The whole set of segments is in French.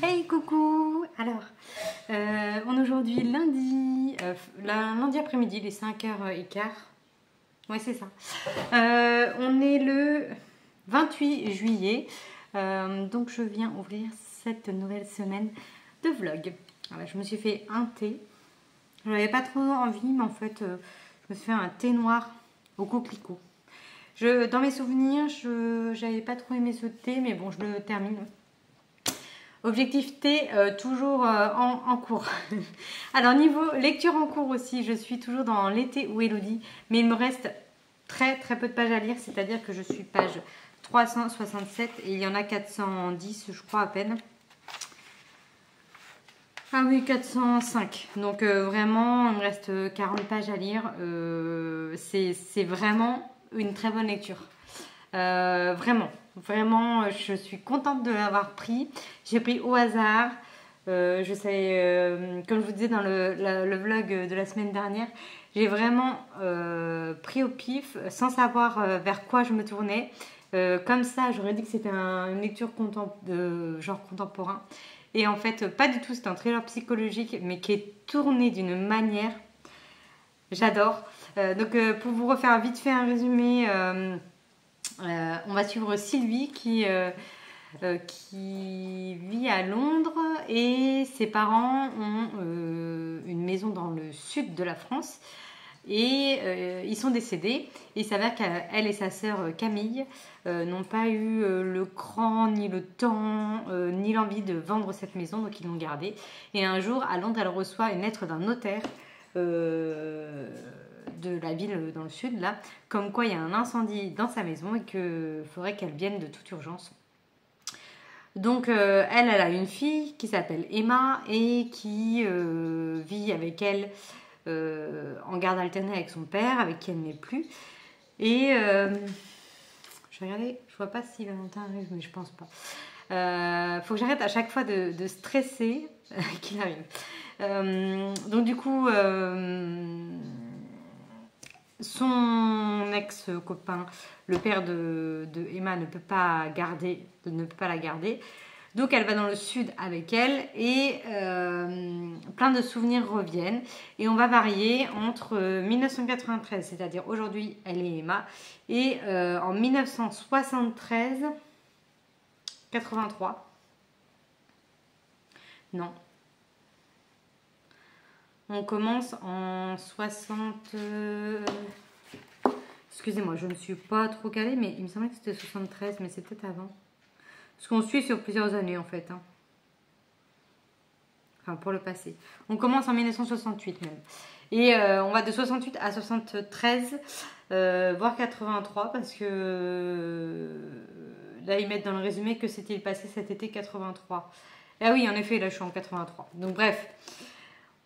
Hey coucou. Alors, on est aujourd'hui lundi après-midi, les 5h15. Ouais, c'est ça. On est le 28 juillet. Donc je viens ouvrir cette nouvelle semaine de vlog. Voilà, je me suis fait un thé. Je n'avais pas trop envie, mais en fait, je me suis fait un thé noir au coquelicot. Dans mes souvenirs, je n'avais pas trop aimé ce thé, mais bon, je le termine. Objectif thé, toujours en cours. Alors niveau lecture en cours aussi, je suis toujours dans l'été ou Elodie, mais il me reste très peu de pages à lire, c'est-à-dire que je suis page 367 et il y en a 410 je crois à peine. Ah oui, 405. Donc vraiment, il me reste 40 pages à lire. C'est vraiment une très bonne lecture. Vraiment, je suis contente de l'avoir pris. J'ai pris au hasard. Je sais, comme je vous disais dans le vlog de la semaine dernière, j'ai vraiment pris au pif sans savoir vers quoi je me tournais. Comme ça, j'aurais dit que c'était une lecture de genre contemporain. Et en fait, pas du tout. C'est un thriller psychologique, mais qui est tourné d'une manière. J'adore. Donc, pour vous refaire vite fait un résumé. On va suivre Sylvie qui vit à Londres et ses parents ont une maison dans le sud de la France et ils sont décédés. Il s'avère qu'elle et sa sœur Camille n'ont pas eu le cran, ni le temps, ni l'envie de vendre cette maison, donc ils l'ont gardée. Et un jour, à Londres, elle reçoit une lettre d'un notaire de la ville dans le sud, là, comme quoi il y a un incendie dans sa maison et qu'il faudrait qu'elle vienne de toute urgence. Donc elle a une fille qui s'appelle Emma et qui vit avec elle en garde alternée avec son père, avec qui elle n'est plus. Et je vais regarder, je vois pas si Valentin arrive, mais je pense pas. Faut que j'arrête à chaque fois de stresser qu'il arrive. Donc du coup, son ex-copain, le père de Emma, ne peut pas la garder. Donc elle va dans le sud avec elle et plein de souvenirs reviennent. Et on va varier entre 1993, c'est-à-dire aujourd'hui elle est Emma, et en 1973, 83. Non. On commence en 60... Excusez-moi, je ne suis pas trop calée, mais il me semblait que c'était 73, mais c'est peut-être avant. Parce qu'on suit sur plusieurs années, en fait. Hein. Enfin, pour le passé. On commence en 1968, même. Et on va de 68 à 73, voire 83, parce que... là, ils mettent dans le résumé que c'était le passé cet été 83. Ah oui, en effet, là, je suis en 83. Donc, bref...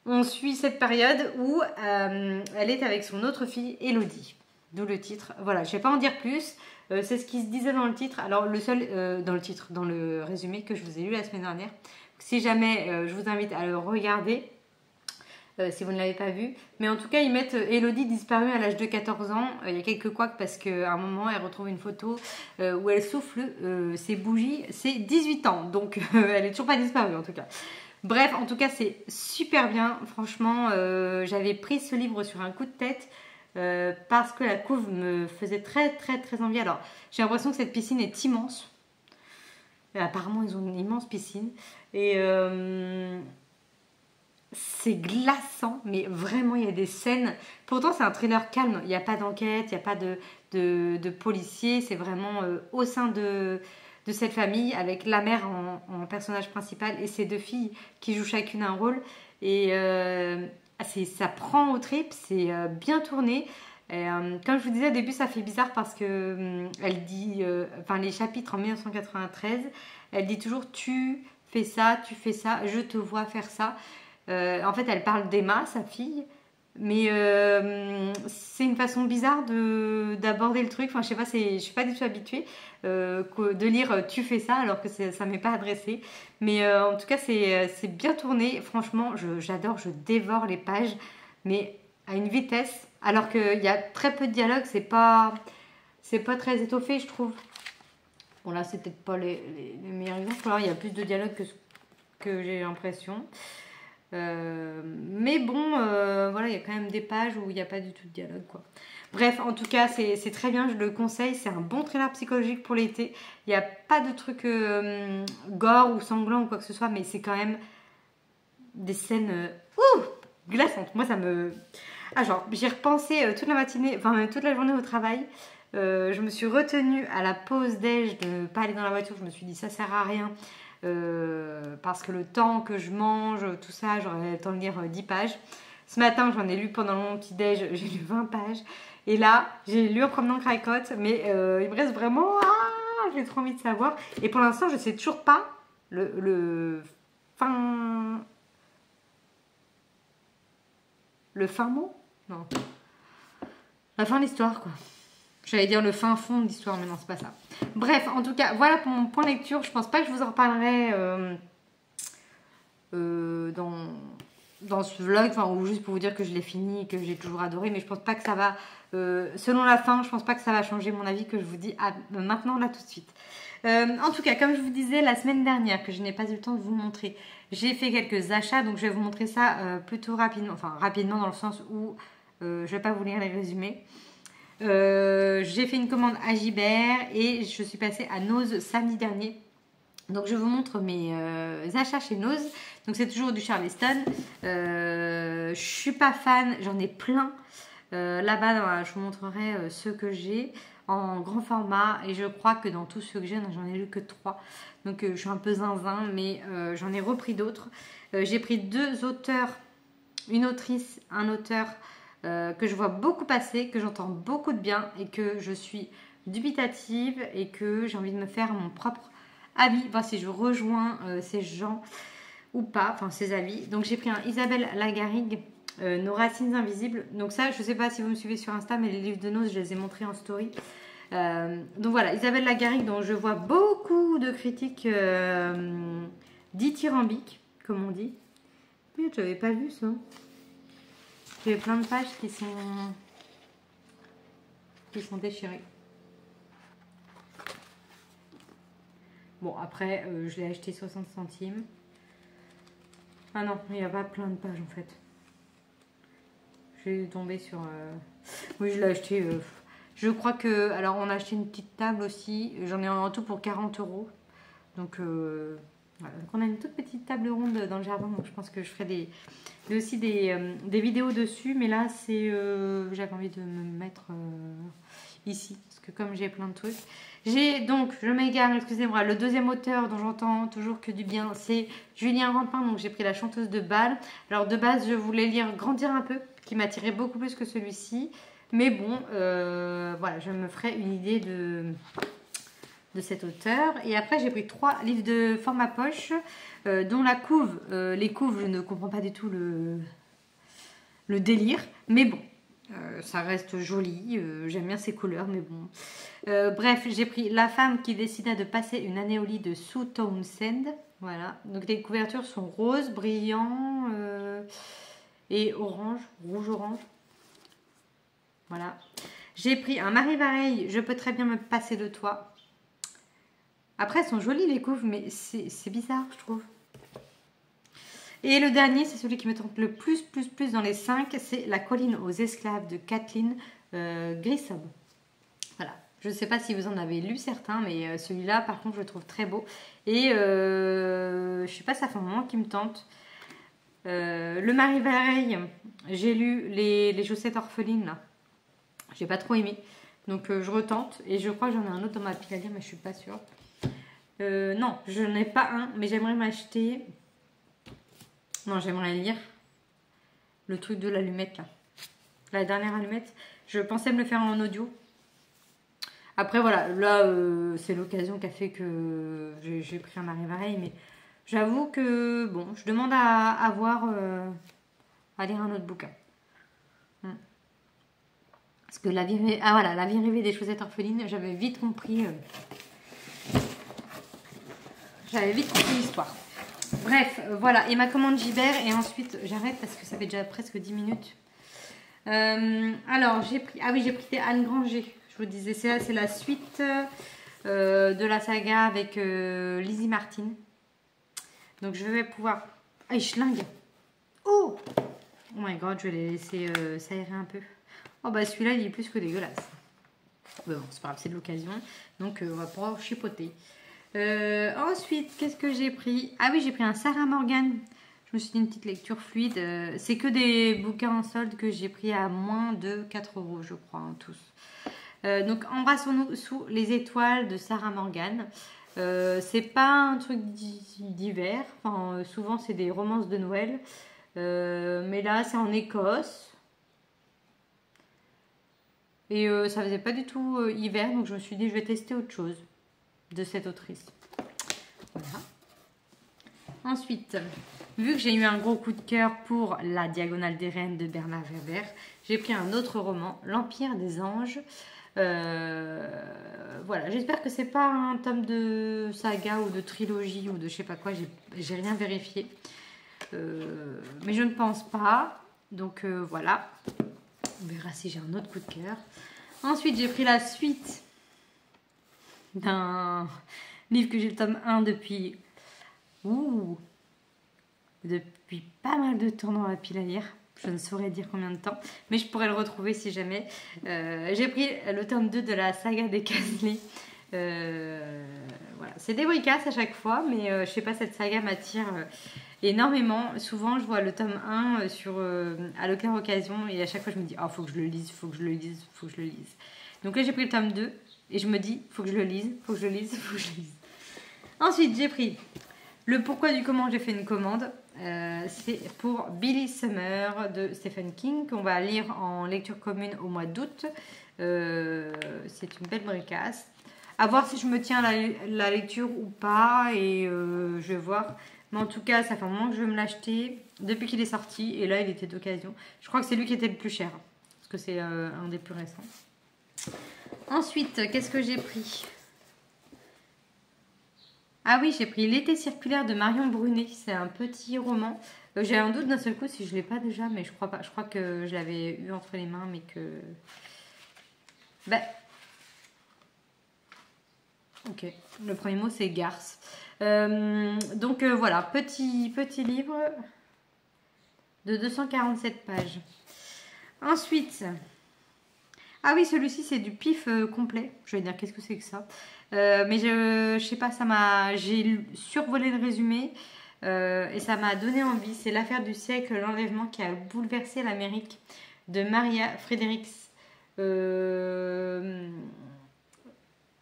On suit cette période où elle est avec son autre fille, Elodie. D'où le titre. Voilà, je ne vais pas en dire plus. C'est ce qui se disait dans le titre. Alors, le seul, dans le résumé que je vous ai lu la semaine dernière. Si jamais, je vous invite à le regarder. Si vous ne l'avez pas vu. Mais en tout cas, ils mettent Elodie disparue à l'âge de 14 ans. Il y a quelques couacs parce qu'à un moment, elle retrouve une photo où elle souffle ses bougies. C'est 18 ans. Donc, elle n'est toujours pas disparue en tout cas. Bref, en tout cas, c'est super bien. Franchement, j'avais pris ce livre sur un coup de tête parce que la couve me faisait très envie. Alors, j'ai l'impression que cette piscine est immense. Apparemment, ils ont une immense piscine. Et c'est glaçant, mais vraiment, il y a des scènes... Pourtant, c'est un thriller calme. Il n'y a pas d'enquête, il n'y a pas de policier. C'est vraiment au sein de cette famille avec la mère en personnage principal et ses deux filles qui jouent chacune un rôle et ça prend aux tripes, c'est bien tourné. Comme je vous disais au début, ça fait bizarre parce que elle dit, les chapitres en 1993, elle dit toujours tu fais ça, je te vois faire ça. En fait, elle parle d'Emma, sa fille. Mais c'est une façon bizarre d'aborder le truc. Enfin, je sais pas, je suis pas du tout habituée de lire tu fais ça alors que ça m'est pas adressé. Mais en tout cas, c'est bien tourné. Franchement, j'adore, je dévore les pages, mais à une vitesse. Alors qu'il y a très peu de dialogue, c'est pas très étoffé, je trouve. Bon, là, c'est peut-être pas les meilleurs exemples. Alors, il y a plus de dialogue que j'ai l'impression. Mais bon, voilà, il y a quand même des pages où il n'y a pas du tout de dialogue, quoi. Bref, en tout cas, c'est très bien, je le conseille. C'est un bon thriller psychologique pour l'été. Il n'y a pas de trucs gore ou sanglant ou quoi que ce soit, mais c'est quand même des scènes glaçantes. Moi, ça me... Ah, genre, j'y repensé toute la matinée, enfin même toute la journée au travail. Je me suis retenue à la pause déj de ne pas aller dans la voiture. Je me suis dit, ça sert à rien. Parce que le temps que je mange, tout ça, j'aurais le temps de lire 10 pages. Ce matin, j'en ai lu pendant mon petit déj, j'ai lu 20 pages. Et là, j'ai lu en promenant Cracotte, mais il me reste vraiment... Ah, j'ai trop envie de savoir. Et pour l'instant, je ne sais toujours pas le fin... Le fin mot? Non. La fin de l'histoire, quoi. J'allais dire le fin fond de l'histoire, mais non, c'est pas ça. Bref, en tout cas, voilà pour mon point lecture. Je pense pas que je vous en reparlerai dans ce vlog, enfin, ou juste pour vous dire que je l'ai fini et que j'ai toujours adoré, mais je pense pas que ça va, selon la fin, je pense pas que ça va changer mon avis que je vous dis maintenant, là, tout de suite. En tout cas, comme je vous disais la semaine dernière, que je n'ai pas eu le temps de vous montrer, j'ai fait quelques achats, donc je vais vous montrer ça plutôt rapidement, enfin rapidement dans le sens où je vais pas vous lire les résumés. J'ai fait une commande à Gibert et je suis passée à Nose samedi dernier. Donc je vous montre mes achats chez Nose. Donc c'est toujours du Charleston. Je suis pas fan, j'en ai plein. Là-bas, je vous montrerai ceux que j'ai en grand format. Et je crois que dans tous ceux que j'ai, j'en ai lu que 3. Donc je suis un peu zinzin, mais j'en ai repris d'autres. J'ai pris 2 auteurs, une autrice, un auteur que je vois beaucoup passer, que j'entends beaucoup de bien et que je suis dubitative et que j'ai envie de me faire mon propre avis, voir si je rejoins ces gens ou pas, enfin ces avis. Donc j'ai pris un Isabelle Lagarrigue, Nos racines invisibles. Donc ça, je sais pas si vous me suivez sur Insta, mais les livres de Nose, je les ai montrés en story. Donc voilà, Isabelle Lagarrigue, dont je vois beaucoup de critiques dithyrambiques, comme on dit. Oui, je n'avais pas vu ça. J'ai plein de pages qui sont déchirées. Bon, après, je l'ai acheté 60 centimes. Ah non, il n'y a pas plein de pages en fait. J'ai tombé sur... Oui, je l'ai acheté... Je crois que... Alors, on a acheté une petite table aussi. J'en ai en tout pour 40 €. Donc, voilà. Donc, on a une toute petite table ronde dans le jardin. Donc, je pense que je ferai aussi des vidéos dessus. Mais là, c'est... J'avais envie de me mettre ici. Parce que comme j'ai plein de trucs... J'ai donc, je m'égare, excusez-moi, le deuxième auteur dont j'entends toujours que du bien, c'est Julien Rampin. Donc, j'ai pris La chanteuse de bal. Alors, de base, je voulais lire Grandir un peu, qui m'attirait beaucoup plus que celui-ci. Mais bon, voilà, je me ferai une idée de cet auteur. Et après, j'ai pris 3 livres de format poche, dont la couve. Les couves, je ne comprends pas du tout le délire. Mais bon, ça reste joli. J'aime bien ces couleurs, mais bon. Bref, j'ai pris La femme qui décida de passer une année au lit de Sue Townsend. Voilà. Donc, les couvertures sont roses, brillants et orange, rouge-orange. Voilà. J'ai pris un Marie Vareille, Je peux très bien me passer de toi. Après, elles sont jolies les couves, mais c'est bizarre, je trouve. Et le dernier, c'est celui qui me tente le plus dans les 5. C'est La colline aux esclaves de Kathleen Grissom. Voilà. Je ne sais pas si vous en avez lu certains, mais celui-là, par contre, je le trouve très beau. Et je ne sais pas, ça fait un moment qu'il me tente. Le Marie Vareille, j'ai lu les chaussettes orphelines, là. J'ai pas trop aimé. Donc je retente. Et je crois que j'en ai un autre dans ma pile à lire, mais je suis pas sûre. Non, je n'ai pas un, mais j'aimerais m'acheter... Non, j'aimerais lire le truc de l'allumette, là. La dernière allumette. Je pensais me le faire en audio. Après, voilà. Là, c'est l'occasion qui a fait que j'ai pris un Marie Vareille. Mais j'avoue que, bon, je demande à lire un autre bouquin. Parce que la vie rêvée des chaussettes orphelines, j'avais vite compris l'histoire. Bref, voilà. Et ma commande Gibert. Et ensuite, j'arrête parce que ça fait déjà presque 10 minutes. Alors, j'ai pris... Ah oui, j'ai pris Anne Granger. Je vous disais, c'est la suite de la saga avec Lizzie Martin. Donc je vais pouvoir... Ah, il schlingue. Oh! Oh my god, je vais les laisser s'aérer un peu. Oh bah celui-là, il est plus que dégueulasse. Mais bon, c'est pas grave, c'est de l'occasion. Donc on va pouvoir chipoter. Ensuite, qu'est-ce que j'ai pris? Ah oui, j'ai pris un Sarah Morgan. Je me suis dit une petite lecture fluide. C'est que des bouquins en solde que j'ai pris à moins de 4 €, je crois, hein, tous. Donc, Embrassons-nous sous les étoiles de Sarah Morgan. C'est pas un truc d'hiver. Enfin, souvent, c'est des romances de Noël. Mais là, c'est en Écosse. Et ça faisait pas du tout hiver. Donc, je me suis dit, je vais tester autre chose de cette autrice. Voilà. Ensuite, vu que j'ai eu un gros coup de cœur pour La Diagonale des Reines de Bernard Werber, j'ai pris un autre roman, L'Empire des Anges. Voilà, j'espère que c'est pas un tome de saga ou de trilogie ou de je sais pas quoi, j'ai rien vérifié. Mais je ne pense pas. Donc voilà, on verra si j'ai un autre coup de cœur. Ensuite, j'ai pris la suite d'un livre que j'ai le tome 1 depuis pas mal de temps dans la pile à lire. Je ne saurais dire combien de temps, mais je pourrais le retrouver si jamais. J'ai pris le tome 2 de la saga des Casley. Voilà. C'est des bricasse à chaque fois, mais je sais pas, cette saga m'attire énormément. Souvent, je vois le tome 1 à l'aucun occasion, et à chaque fois, je me dis, oh, faut que je le lise, faut que je le lise, faut que je le lise. Donc là, j'ai pris le tome 2, et je me dis, faut que je le lise, faut que je le lise, faut que je le lise. Ensuite, j'ai pris le pourquoi du comment j'ai fait une commande. C'est pour Billy Summer de Stephen King qu'on va lire en lecture commune au mois d'août. C'est une belle bricasse. À voir si je me tiens à la lecture ou pas, et je vais voir. Mais en tout cas, ça fait un moment que je veux me l'acheter depuis qu'il est sorti, et là il était d'occasion. Je crois que c'est lui qui était le plus cher parce que c'est un des plus récents. Ensuite, qu'est-ce que j'ai pris? Ah oui, j'ai pris L'été circulaire de Marion Brunet. C'est un petit roman. J'ai un doute d'un seul coup si je ne l'ai pas déjà, mais je crois pas. Je crois que je l'avais eu entre les mains, mais que... Ben... Ok, le premier mot c'est garce. Donc voilà, petit livre de 247 pages. Ensuite... Ah oui, celui-ci c'est du pif complet. Je vais dire qu'est-ce que c'est que ça. Mais je sais pas, j'ai survolé le résumé et ça m'a donné envie. C'est l'affaire du siècle, l'enlèvement qui a bouleversé l'Amérique de Maria Fredericks.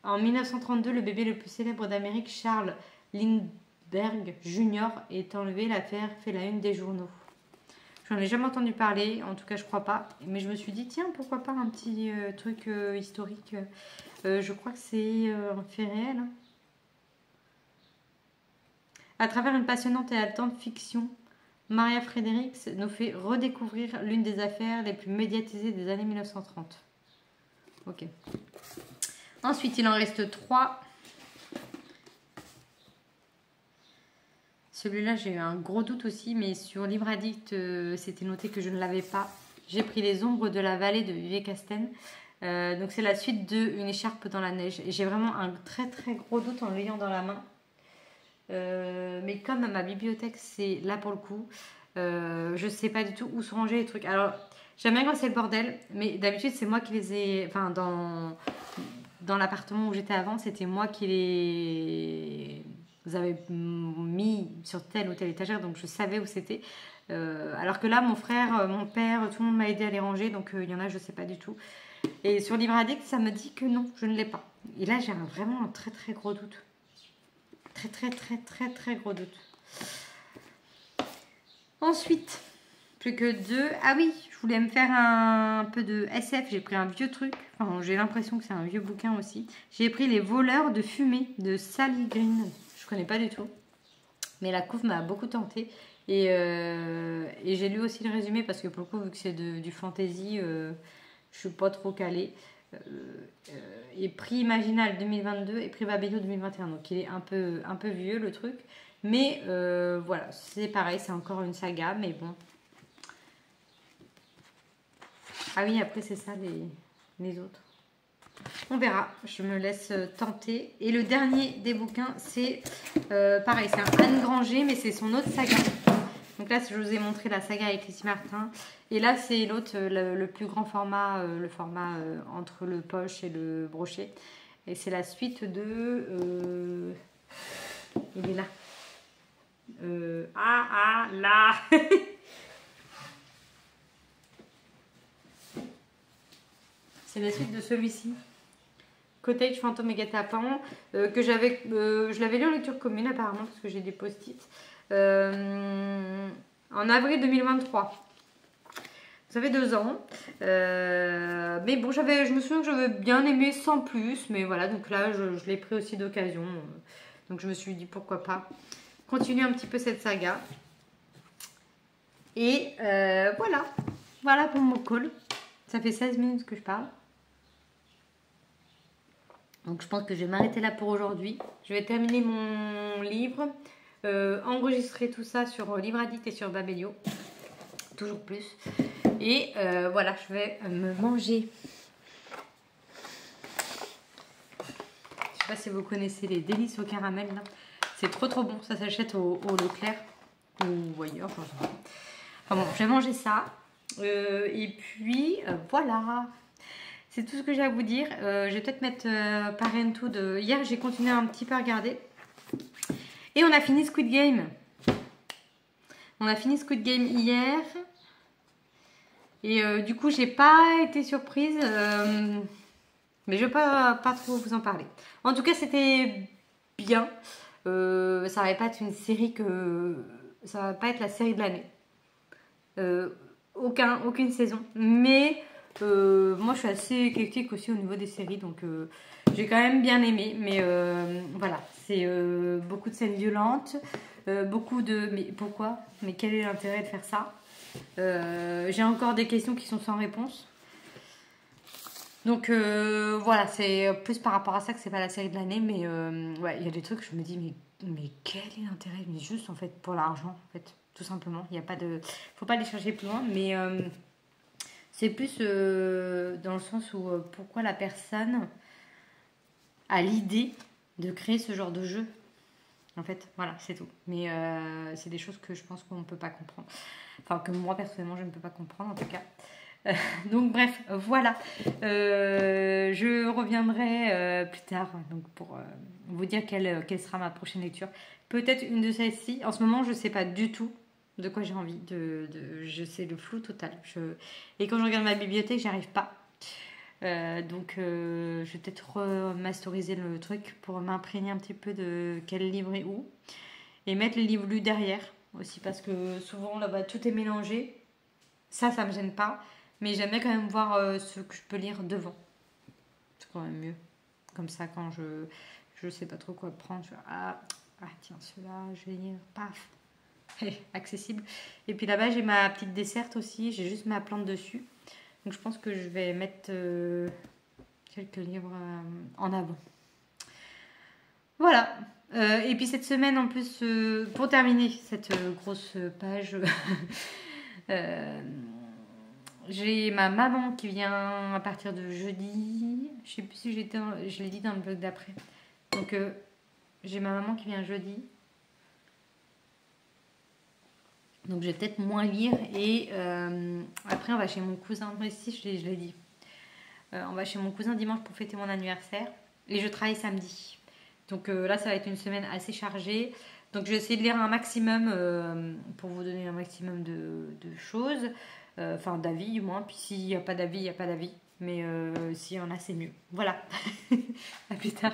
En 1932, le bébé le plus célèbre d'Amérique, Charles Lindbergh Jr., est enlevé. L'affaire fait la une des journaux. J'en ai jamais entendu parler, en tout cas je crois pas. Mais je me suis dit, tiens, pourquoi pas un petit truc historique. Je crois que c'est un fait réel. Hein. À travers une passionnante et haletante fiction, Maria Fredericks nous fait redécouvrir l'une des affaires les plus médiatisées des années 1930. Ok. Ensuite, il en reste 3. Celui-là, j'ai eu un gros doute aussi, mais sur Livre Addict, c'était noté que je ne l'avais pas. J'ai pris Les ombres de la vallée de Vivek Casten. Donc c'est la suite de Une écharpe dans la neige. Et j'ai vraiment un très très gros doute en l'ayant dans la main. Mais comme ma bibliothèque, c'est là pour le coup, je ne sais pas du tout où se ranger les trucs. Alors, j'aime bien quand c'est le bordel, mais d'habitude, c'est moi qui les ai... Enfin, dans l'appartement où j'étais avant, c'était moi qui les avais mis sur telle ou telle étagère, donc je savais où c'était. Alors que là, mon frère, mon père, tout le monde m'a aidé à les ranger, donc il y en a, je ne sais pas du tout. Et sur Livre Addict, ça me dit que non, je ne l'ai pas. Et là, j'ai vraiment un très très gros doute. Très très très très très gros doute. Ensuite, plus que 2. Ah oui, je voulais me faire un peu de SF. J'ai pris un vieux truc. Enfin, j'ai l'impression que c'est un vieux bouquin aussi. J'ai pris Les voleurs de fumée de Sally Green. Je connais pas du tout. Mais la couve m'a beaucoup tentée. Et j'ai lu aussi le résumé parce que pour le coup, vu que c'est du fantasy, je suis pas trop calée. Et prix Imaginal 2022 et prix Babelio 2021. Donc il est un peu vieux le truc. Mais voilà, c'est pareil, c'est encore une saga, mais bon. Ah oui, après c'est ça les autres. On verra, je me laisse tenter. Et le dernier des bouquins, c'est pareil, c'est un Anne Granger, mais c'est son autre saga. Donc là, je vous ai montré la saga avec Lucie Martin. Et là, c'est l'autre, le plus grand format, le format entre le poche et le brochet. Et c'est la suite de... il est là. Là C'est la suite de celui-ci. Cottage, Fantôme et Guet-apens, que je l'avais lu en lecture commune apparemment, parce que j'ai des post-it. En avril 2023. Ça fait 2 ans. Mais bon, je me souviens que j'avais bien aimé sans plus. Mais voilà, donc là, je l'ai pris aussi d'occasion. Donc je me suis dit pourquoi pas continuer un petit peu cette saga. Et voilà. Voilà pour mon call. Ça fait 16 minutes que je parle. Donc je pense que je vais m'arrêter là pour aujourd'hui. Je vais terminer mon livre. Enregistrer tout ça sur Livre Addict et sur Babelio. Toujours plus. Et voilà, je vais me manger. Je sais pas si vous connaissez les délices au caramel. C'est trop bon. Ça s'achète au Leclerc ou ailleurs. Enfin bon, je vais manger ça. Et puis voilà. C'est tout ce que j'ai à vous dire. Je vais peut-être mettre Parenthood. Hier, j'ai continué un petit peu à regarder. Et on a fini Squid Game. On a fini Squid Game hier. Et du coup, j'ai pas été surprise. Mais je vais pas trop vous en parler. En tout cas, c'était bien. Ça va pas être une série que... Ça va pas être la série de l'année. Aucune saison. Mais moi, je suis assez éclectique aussi au niveau des séries. Donc, j'ai quand même bien aimé. Mais voilà, c'est beaucoup de scènes violentes. Beaucoup de... Mais pourquoi? Mais quel est l'intérêt de faire ça? J'ai encore des questions qui sont sans réponse. Donc voilà, c'est plus par rapport à ça que c'est pas la série de l'année. Mais ouais, il y a des trucs que je me dis, mais quel est l'intérêt? Mais juste en fait pour l'argent, en fait, tout simplement. Il n'y a pas de... Faut pas aller chercher plus loin. Mais c'est plus dans le sens où pourquoi la personne a l'idée de créer ce genre de jeu. En fait, voilà, c'est tout. Mais c'est des choses que je pense qu'on ne peut pas comprendre. Enfin, que moi, personnellement, je ne peux pas comprendre, en tout cas. Donc, bref, voilà. Je reviendrai plus tard donc, pour vous dire quelle sera ma prochaine lecture. Peut-être une de celles-ci. En ce moment, je ne sais pas du tout de quoi j'ai envie. Je sais le flou total. Et quand je regarde ma bibliothèque, j'y arrive pas. Donc je vais peut-être remasteriser le truc pour m'imprégner un petit peu de quel livre est où et mettre les livres lus derrière aussi parce que souvent là-bas tout est mélangé. Ça me gêne pas, mais j'aime bien quand même voir ce que je peux lire devant. C'est quand même mieux. Comme ça quand je sais pas trop quoi prendre, je fais, tiens celui-là je vais lire, paf, accessible. Et puis là-bas j'ai ma petite desserte aussi, j'ai juste ma plante dessus. Donc je pense que je vais mettre quelques livres en avant. Voilà. Et puis cette semaine en plus, pour terminer cette grosse page, j'ai ma maman qui vient à partir de jeudi. Je sais plus si je l'ai dit dans le vlog d'après. Donc j'ai ma maman qui vient jeudi. Donc je vais peut-être moins lire et après on va chez mon cousin, moi ici je l'ai dit, on va chez mon cousin dimanche pour fêter mon anniversaire et je travaille samedi. Donc là ça va être une semaine assez chargée, donc je vais essayer de lire un maximum pour vous donner un maximum de choses, enfin d'avis du moins, puis s'il n'y a pas d'avis, il n'y a pas d'avis, mais s'il y en a c'est mieux. Voilà, à plus tard.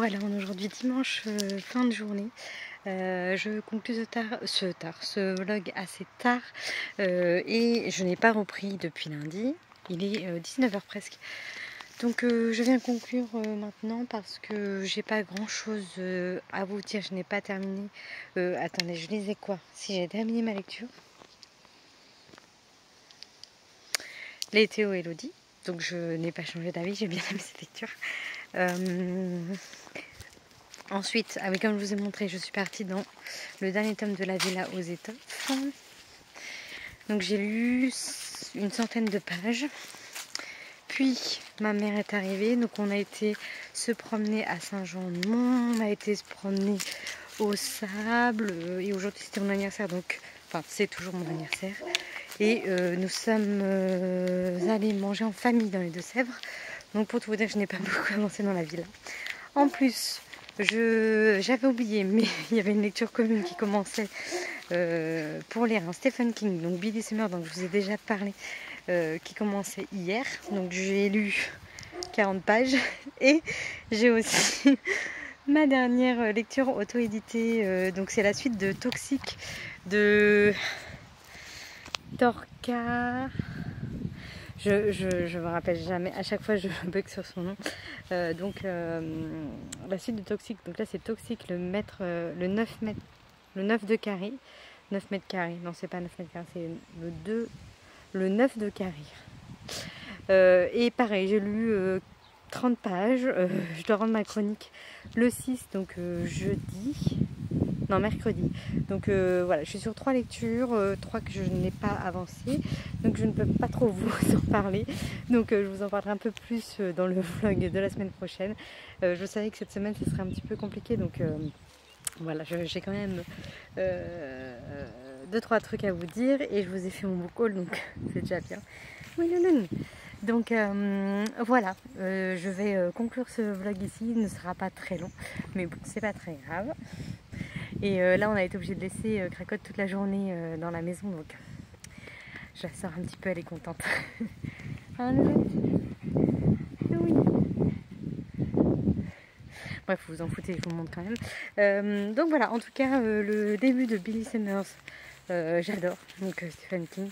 voilà, on est aujourd'hui dimanche, fin de journée. Je conclus ce vlog assez tard et je n'ai pas repris depuis lundi. Il est 19 h presque. Donc je viens conclure maintenant parce que j'ai pas grand chose à vous dire. Je n'ai pas terminé. Attendez, je lisais quoi? Si j'ai terminé ma lecture. Les Théo et Elodie. Donc je n'ai pas changé d'avis, j'ai bien aimé cette lecture. Ensuite, comme je vous ai montré, je suis partie dans le dernier tome de La Villa aux Étoffes. Donc j'ai lu une centaine de pages. Puis ma mère est arrivée, donc on a été se promener à Saint-Jean-de-Mont, on a été se promener au sable, et aujourd'hui c'était mon anniversaire, donc enfin c'est toujours mon anniversaire. Et nous sommes allés manger en famille dans les Deux-Sèvres. Donc pour tout vous dire, je n'ai pas beaucoup avancé dans la ville. En plus, j'avais oublié, mais il y avait une lecture commune qui commençait pour lire un Stephen King, donc Billy Summer, dont je vous ai déjà parlé, qui commençait hier. Donc j'ai lu 40 pages et j'ai aussi ma dernière lecture auto-éditée. Donc c'est la suite de Toxique de Torka. Je me rappelle jamais, à chaque fois je bug sur son nom. La suite de Toxique, donc là c'est Toxique, le 9 de carré. 9 mètres carrés, non c'est pas 9 mètres carrés, c'est le 9 de carré. Et pareil, j'ai lu 30 pages, je dois rendre ma chronique le 6, donc mercredi. Donc voilà, je suis sur 3 lectures, 3 que je n'ai pas avancées, donc je ne peux pas trop vous en parler. Donc je vous en parlerai un peu plus dans le vlog de la semaine prochaine. Je savais que cette semaine ce serait un petit peu compliqué, donc voilà, j'ai quand même 2-3 trucs à vous dire et je vous ai fait mon book haul, donc c'est déjà bien. Oui, non. Donc voilà, je vais conclure ce vlog ici. Il ne sera pas très long, mais bon, c'est pas très grave. Et là, on a été obligé de laisser Cracotte toute la journée dans la maison, donc je la sors un petit peu, elle est contente. Hein, oui. Bref, vous vous en foutez, je vous montre quand même. Donc voilà, en tout cas, le début de Billy Summers, j'adore. Donc Stephen King.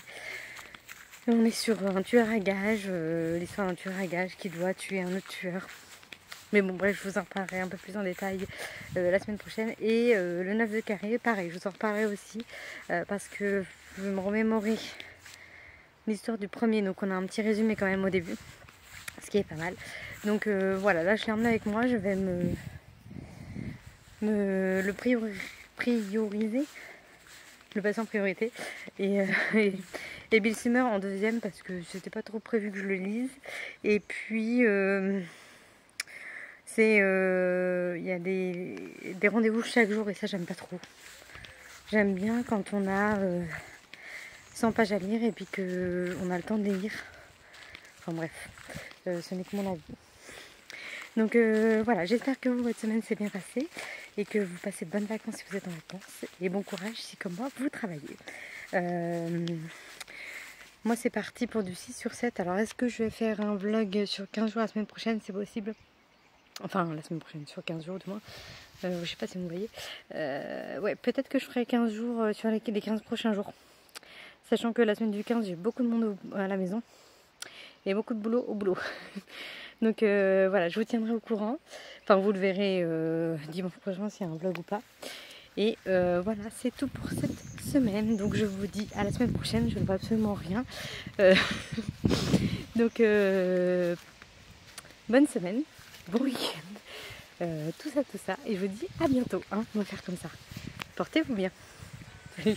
On est sur un tueur à gages, l'histoire d'un tueur à gages qui doit tuer un autre tueur. Mais bon, bref, je vous en parlerai un peu plus en détail la semaine prochaine. Et le 9 de carré, pareil, je vous en reparlerai aussi parce que je me remémorer l'histoire du premier. Donc on a un petit résumé quand même au début, ce qui est pas mal. Donc voilà, là je l'ai emmené avec moi, je vais le prioriser, le passer en priorité. Et Bill Summer en deuxième parce que c'était pas trop prévu que je le lise. Et puis il y a des rendez-vous chaque jour et ça j'aime pas trop. J'aime bien quand on a 100 pages à lire et puis qu'on a le temps de les lire. Enfin bref, ce n'est que mon avis. Donc voilà, j'espère que votre semaine s'est bien passée et que vous passez de bonnes vacances si vous êtes en vacances. Et bon courage si comme moi vous travaillez. Moi c'est parti pour du 6 sur 7. Alors est-ce que je vais faire un vlog sur 15 jours la semaine prochaine? C'est possible. Enfin la semaine prochaine, sur 15 jours du moins. Je sais pas si vous me voyez. Ouais, peut-être que je ferai 15 jours sur les 15 prochains jours. Sachant que la semaine du 15 j'ai beaucoup de monde à la maison. Et beaucoup de boulot au boulot. Donc voilà, je vous tiendrai au courant. Enfin, vous le verrez dimanche prochain s'il y a un vlog ou pas. Et voilà, c'est tout pour cette semaine. Donc je vous dis à la semaine prochaine. Je ne vois absolument rien. Donc bonne semaine, bon week-end, tout ça. Et je vous dis à bientôt. Hein, on va faire comme ça. Portez-vous bien. Salut.